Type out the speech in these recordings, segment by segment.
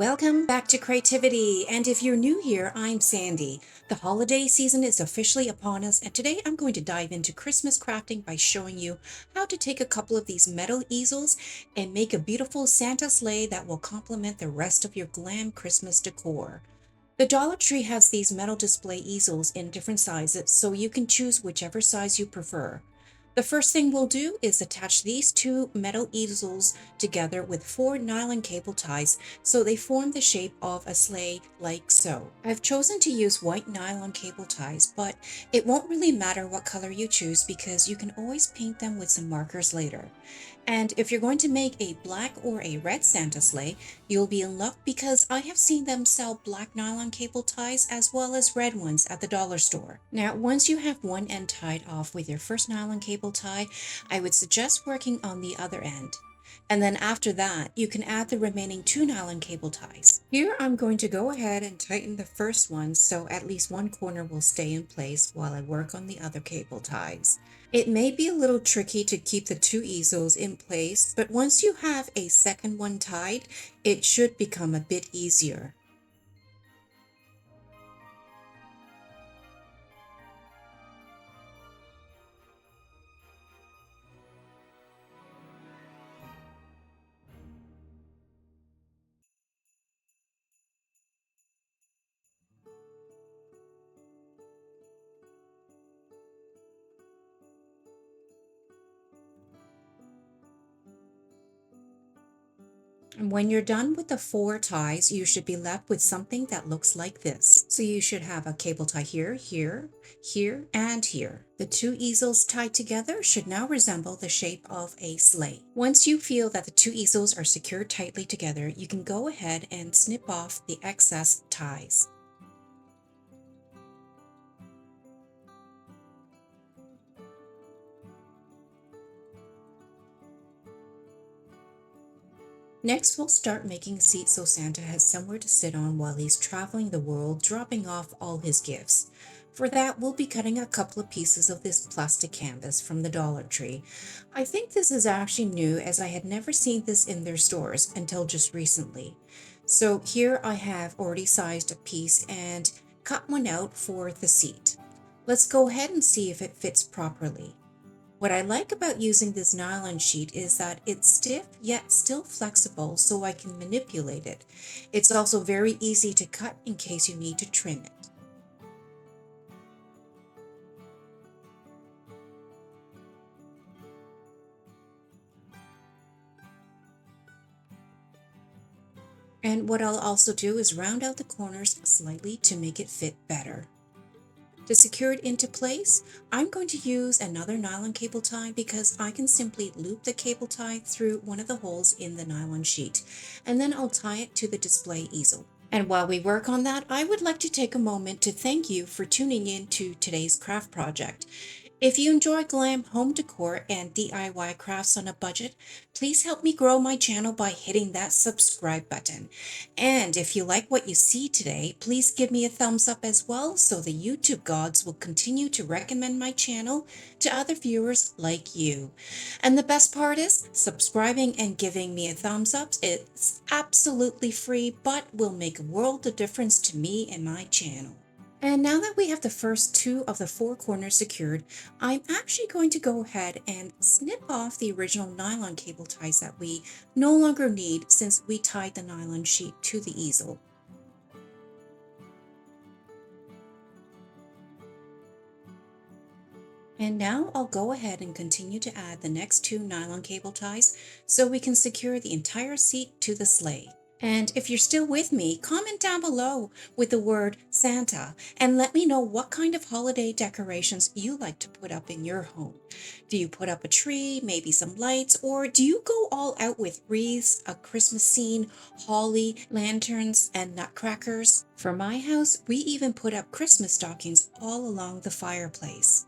Welcome back to Creativity. And if you're new here, I'm Sandy. The holiday season is officially upon us, and today I'm going to dive into Christmas crafting by showing you how to take a couple of these metal easels and make a beautiful Santa sleigh that will complement the rest of your glam Christmas decor. The Dollar Tree has these metal display easels in different sizes, so you can choose whichever size you prefer. The first thing we'll do is attach these two metal easels together with four nylon cable ties so they form the shape of a sleigh like so. I've chosen to use white nylon cable ties, but it won't really matter what color you choose because you can always paint them with some markers later. And if you're going to make a black or a red Santa sleigh, you'll be in luck because I have seen them sell black nylon cable ties as well as red ones at the dollar store. Now, once you have one end tied off with your first nylon cable tie, I would suggest working on the other end. And then after that, you can add the remaining two nylon cable ties. Here, I'm going to go ahead and tighten the first one so at least one corner will stay in place while I work on the other cable ties. It may be a little tricky to keep the two easels in place, but once you have a second one tied, it should become a bit easier. And when you're done with the four ties, you should be left with something that looks like this. So you should have a cable tie here, here, here, and here. The two easels tied together should now resemble the shape of a sleigh. Once you feel that the two easels are secured tightly together, you can go ahead and snip off the excess ties. Next, we'll start making a seat so Santa has somewhere to sit on while he's traveling the world, dropping off all his gifts. For that, we'll be cutting a couple of pieces of this plastic canvas from the Dollar Tree. I think this is actually new as I had never seen this in their stores until just recently. So here I have already sized a piece and cut one out for the seat. Let's go ahead and see if it fits properly. What I like about using this nylon sheet is that it's stiff yet still flexible so I can manipulate it. It's also very easy to cut in case you need to trim it. And what I'll also do is round out the corners slightly to make it fit better. To secure it into place, I'm going to use another nylon cable tie because I can simply loop the cable tie through one of the holes in the nylon sheet, and then I'll tie it to the display easel. And while we work on that, I would like to take a moment to thank you for tuning in to today's craft project. If you enjoy glam home decor and DIY crafts on a budget, please help me grow my channel by hitting that subscribe button. And if you like what you see today, please give me a thumbs up as well so the YouTube gods will continue to recommend my channel to other viewers like you. And the best part is, subscribing and giving me a thumbs up is absolutely free, but will make a world of difference to me and my channel. And now that we have the first two of the four corners secured, I'm actually going to go ahead and snip off the original nylon cable ties that we no longer need since we tied the nylon sheet to the easel. And now I'll go ahead and continue to add the next two nylon cable ties so we can secure the entire seat to the sleigh. And if you're still with me, comment down below with the word Santa and let me know what kind of holiday decorations you like to put up in your home. Do you put up a tree, maybe some lights, or do you go all out with wreaths, a Christmas scene, holly, lanterns, and nutcrackers? For my house, we even put up Christmas stockings all along the fireplace.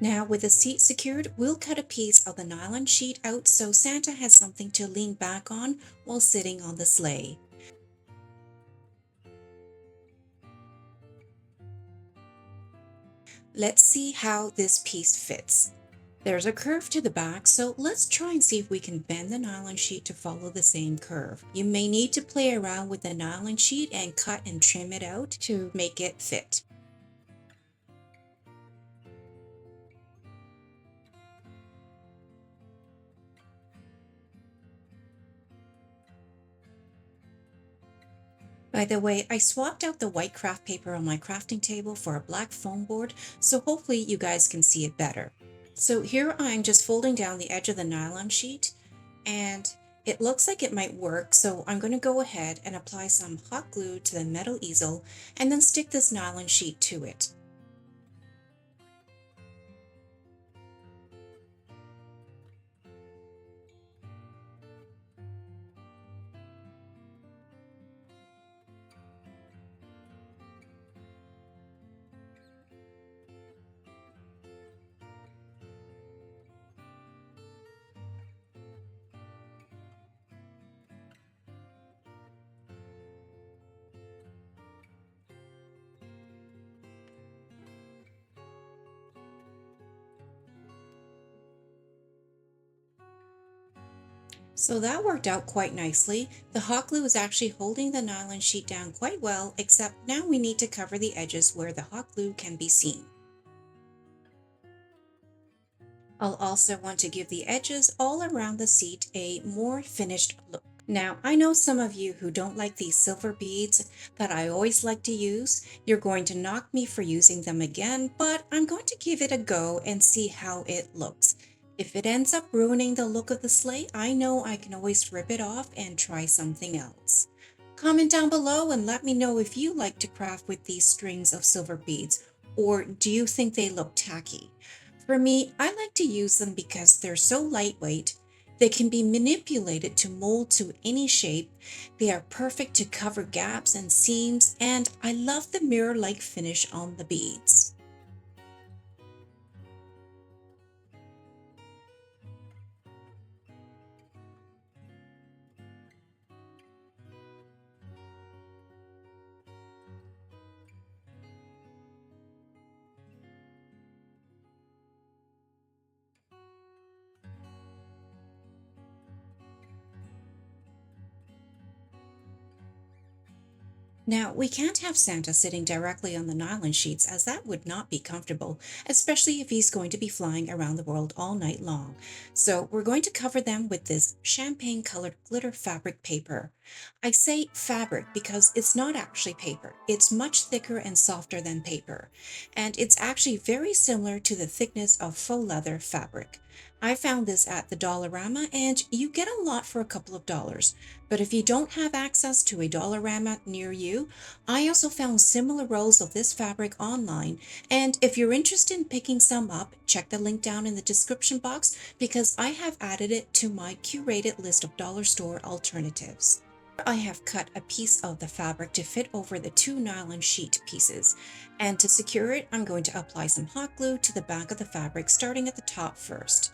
Now, with the seat secured, we'll cut a piece of the nylon sheet out so Santa has something to lean back on while sitting on the sleigh. Let's see how this piece fits. There's a curve to the back, so let's try and see if we can bend the nylon sheet to follow the same curve. You may need to play around with the nylon sheet and cut and trim it out to make it fit. By the way, I swapped out the white craft paper on my crafting table for a black foam board, so hopefully you guys can see it better. So here I'm just folding down the edge of the nylon sheet, and it looks like it might work, so I'm going to go ahead and apply some hot glue to the metal easel and then stick this nylon sheet to it. So that worked out quite nicely. The hot glue is actually holding the nylon sheet down quite well, except now we need to cover the edges where the hot glue can be seen. I'll also want to give the edges all around the seat a more finished look. Now, I know some of you who don't like these silver beads that I always like to use. You're going to knock me for using them again, but I'm going to give it a go and see how it looks. If it ends up ruining the look of the sleigh, I know I can always rip it off and try something else. Comment down below and let me know if you like to craft with these strings of silver beads, or do you think they look tacky? For me, I like to use them because they're so lightweight. They can be manipulated to mold to any shape. They are perfect to cover gaps and seams, and I love the mirror-like finish on the beads. Now, we can't have Santa sitting directly on the nylon sheets as that would not be comfortable, especially if he's going to be flying around the world all night long. So we're going to cover them with this champagne colored glitter fabric paper. I say fabric because it's not actually paper. It's much thicker and softer than paper, and it's actually very similar to the thickness of faux leather fabric. I found this at the Dollarama and you get a lot for a couple of dollars. But if you don't have access to a Dollarama near you, I also found similar rolls of this fabric online. And if you're interested in picking some up, check the link down in the description box because I have added it to my curated list of dollar store alternatives. I have cut a piece of the fabric to fit over the two nylon sheet pieces. And to secure it, I'm going to apply some hot glue to the back of the fabric starting at the top first.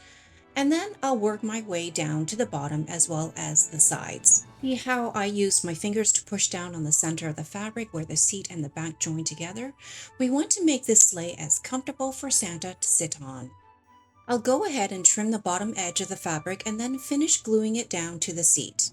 And then I'll work my way down to the bottom as well as the sides. See how I used my fingers to push down on the center of the fabric where the seat and the back join together? We want to make this sleigh as comfortable for Santa to sit on. I'll go ahead and trim the bottom edge of the fabric and then finish gluing it down to the seat.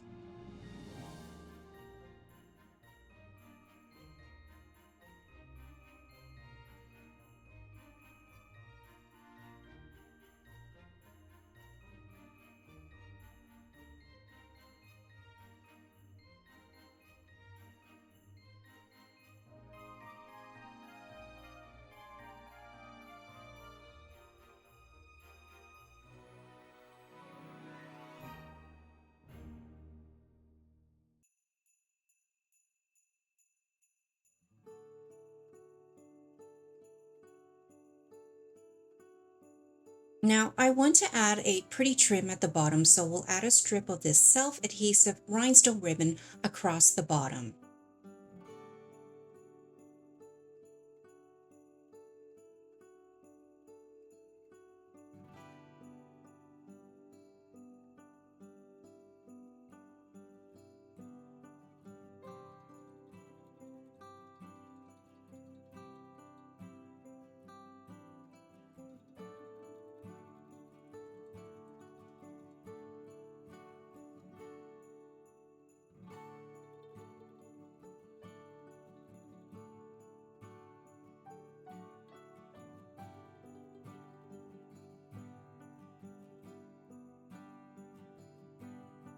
Now I want to add a pretty trim at the bottom, so we'll add a strip of this self-adhesive rhinestone ribbon across the bottom.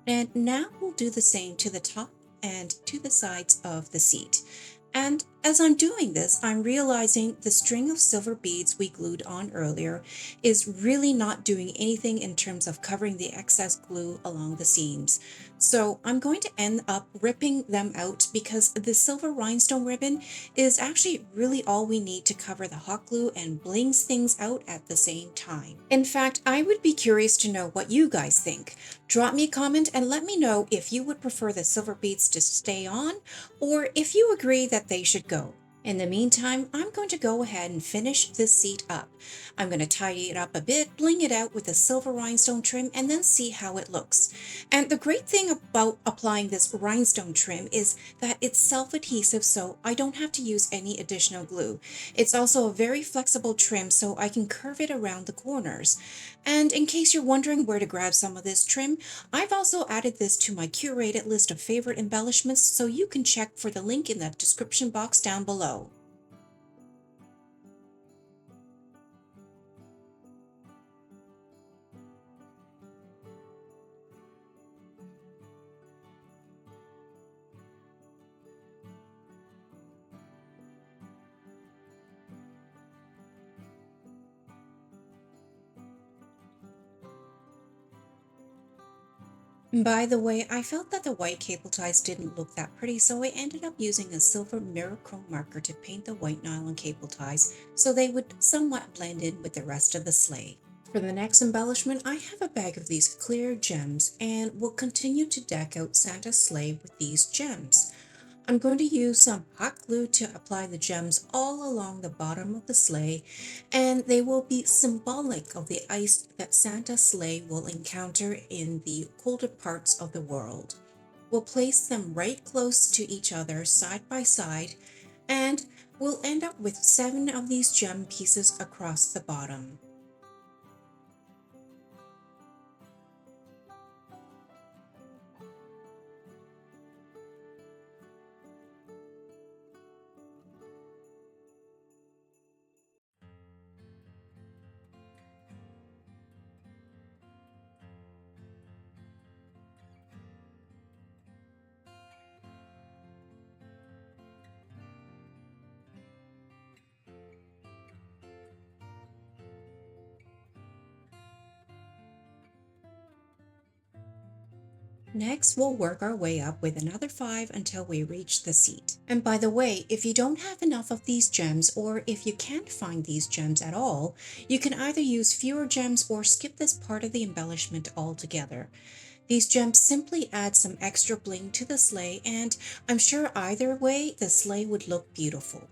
And now we'll do the same to the top and to the sides of the seat. And as I'm doing this, I'm realizing the string of silver beads we glued on earlier is really not doing anything in terms of covering the excess glue along the seams. So I'm going to end up ripping them out because the silver rhinestone ribbon is actually really all we need to cover the hot glue and blings things out at the same time. In fact, I would be curious to know what you guys think. Drop me a comment and let me know if you would prefer the silver beads to stay on or if you agree that they should go. In the meantime, I'm going to go ahead and finish this seat up. I'm going to tidy it up a bit, bling it out with a silver rhinestone trim, and then see how it looks. And the great thing about applying this rhinestone trim is that it's self-adhesive, so I don't have to use any additional glue. It's also a very flexible trim, so I can curve it around the corners. And in case you're wondering where to grab some of this trim, I've also added this to my curated list of favorite embellishments, so you can check for the link in the description box down below. By the way, I felt that the white cable ties didn't look that pretty, so I ended up using a silver mirror chrome marker to paint the white nylon cable ties so they would somewhat blend in with the rest of the sleigh. For the next embellishment, I have a bag of these clear gems and will continue to deck out Santa's sleigh with these gems. I'm going to use some hot glue to apply the gems all along the bottom of the sleigh, and they will be symbolic of the ice that Santa's sleigh will encounter in the colder parts of the world. We'll place them right close to each other side by side, and we'll end up with 7 of these gem pieces across the bottom. Next, we'll work our way up with another 5 until we reach the seat. And by the way, if you don't have enough of these gems or if you can't find these gems at all, you can either use fewer gems or skip this part of the embellishment altogether. These gems simply add some extra bling to the sleigh, and I'm sure either way the sleigh would look beautiful.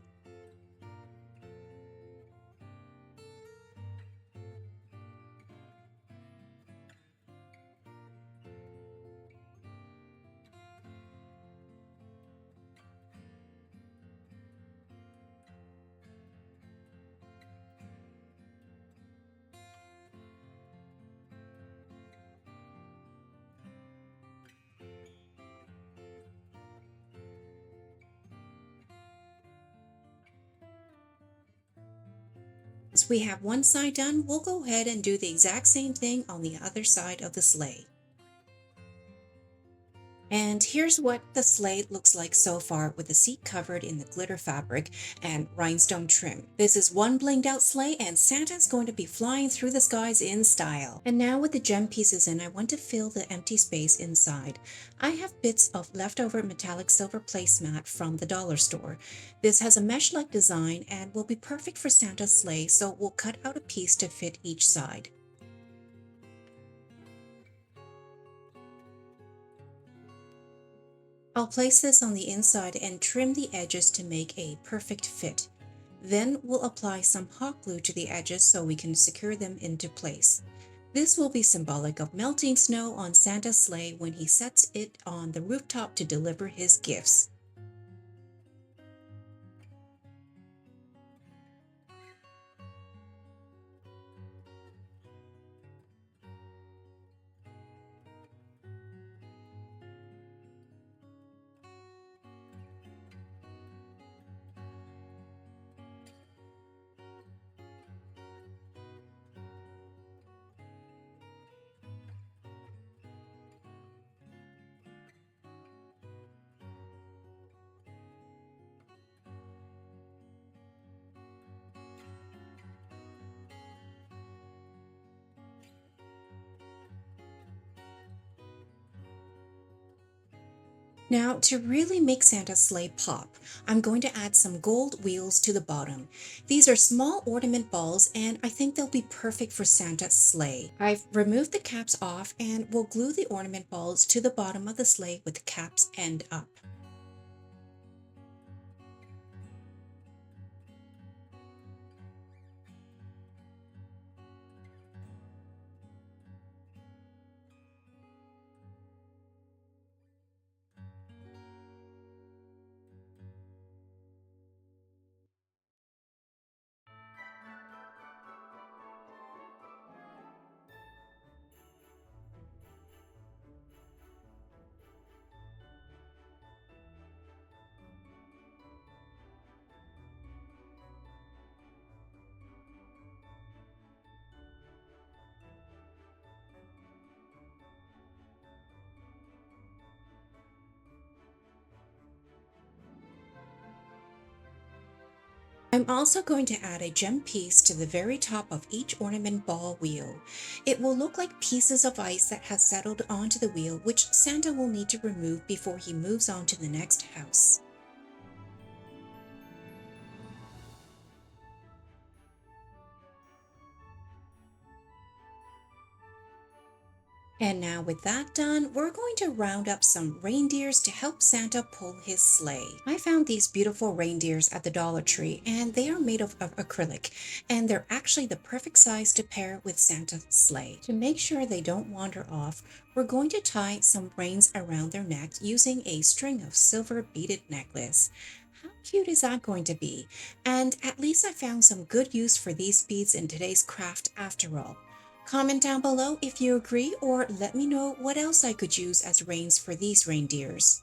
Once we have one side done, we'll go ahead and do the exact same thing on the other side of the sleigh. And here's what the sleigh looks like so far with the seat covered in the glitter fabric and rhinestone trim. This is one blinged out sleigh and Santa's going to be flying through the skies in style. And now with the gem pieces in, I want to fill the empty space inside. I have bits of leftover metallic silver placemat from the dollar store. This has a mesh-like design and will be perfect for Santa's sleigh, so we'll cut out a piece to fit each side. I'll place this on the inside and trim the edges to make a perfect fit. Then we'll apply some hot glue to the edges so we can secure them into place. This will be symbolic of melting snow on Santa's sleigh when he sets it on the rooftop to deliver his gifts. Now, to really make Santa's sleigh pop, I'm going to add some gold wheels to the bottom. These are small ornament balls and I think they'll be perfect for Santa's sleigh. I've removed the caps off and will glue the ornament balls to the bottom of the sleigh with the caps end up. I'm also going to add a gem piece to the very top of each ornament ball wheel. It will look like pieces of ice that has settled onto the wheel, which Santa will need to remove before he moves on to the next house. And now with that done, we're going to round up some reindeers to help Santa pull his sleigh. I found these beautiful reindeers at the Dollar Tree and they are made of acrylic and they're actually the perfect size to pair with Santa's sleigh. To make sure they don't wander off, we're going to tie some reins around their necks using a string of silver beaded necklace. How cute is that going to be? And at least I found some good use for these beads in today's craft after all. Comment down below if you agree or let me know what else I could use as reins for these reindeers.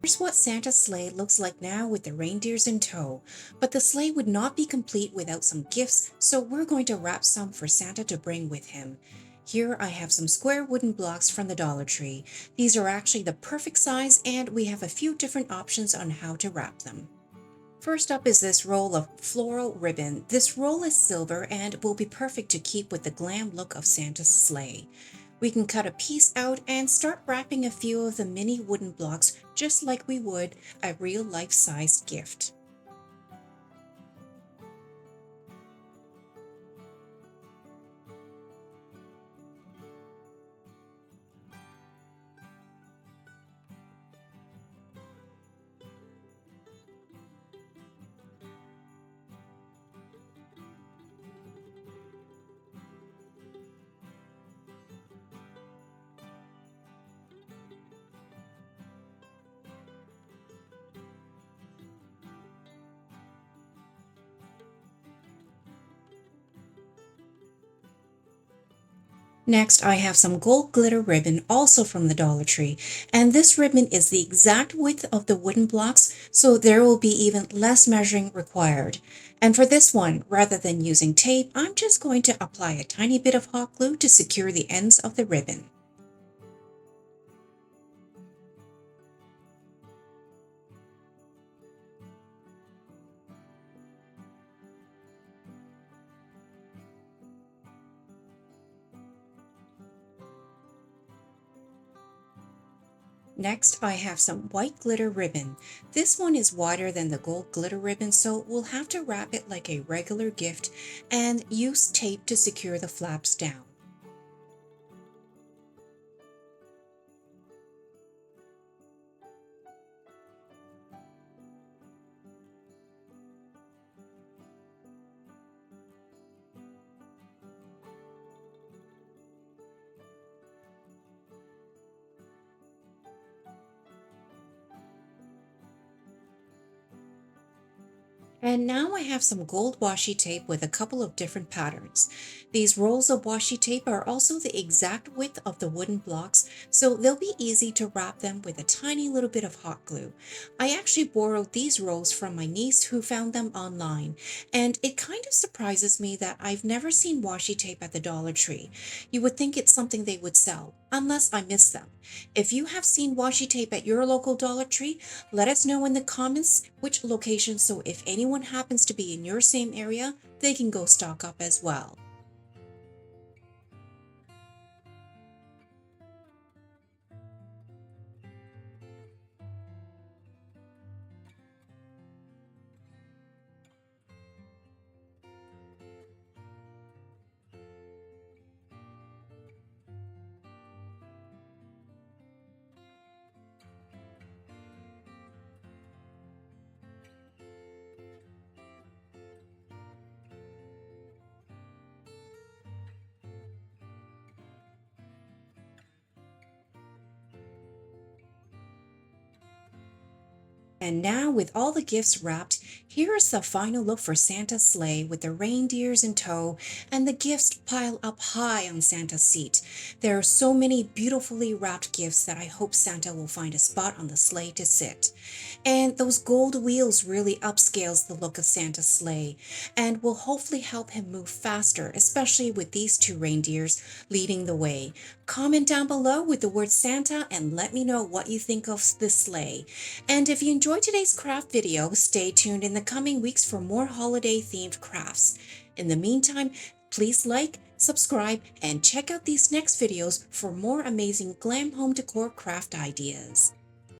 Here's what Santa's sleigh looks like now with the reindeers in tow, but the sleigh would not be complete without some gifts, so we're going to wrap some for Santa to bring with him. Here I have some square wooden blocks from the Dollar Tree. These are actually the perfect size and we have a few different options on how to wrap them. First up is this roll of floral ribbon. This roll is silver and will be perfect to keep with the glam look of Santa's sleigh. We can cut a piece out and start wrapping a few of the mini wooden blocks just like we would a real life-sized gift. Next, I have some gold glitter ribbon, also from the Dollar Tree, and this ribbon is the exact width of the wooden blocks, so there will be even less measuring required. And for this one, rather than using tape, I'm just going to apply a tiny bit of hot glue to secure the ends of the ribbon. Next, I have some white glitter ribbon. This one is wider than the gold glitter ribbon, so we'll have to wrap it like a regular gift and use tape to secure the flaps down. And now I have some gold washi tape with a couple of different patterns. These rolls of washi tape are also the exact width of the wooden blocks, so they'll be easy to wrap them with a tiny little bit of hot glue. I actually borrowed these rolls from my niece who found them online, and it kind of surprises me that I've never seen washi tape at the Dollar Tree. You would think it's something they would sell, unless I miss them. If you have seen washi tape at your local Dollar Tree, let us know in the comments which location so if anyone happens to be in your same area, they can go stock up as well. And now, with all the gifts wrapped, here is the final look for Santa's sleigh with the reindeers in tow and the gifts piled up high on Santa's seat. There are so many beautifully wrapped gifts that I hope Santa will find a spot on the sleigh to sit. And those gold wheels really upscales the look of Santa's sleigh and will hopefully help him move faster, especially with these two reindeers leading the way. Comment down below with the word Santa and let me know what you think of this sleigh. And if you enjoyed today's craft video, stay tuned in the coming weeks for more holiday themed crafts. In the meantime, please like, subscribe, and check out these next videos for more amazing glam home decor craft ideas.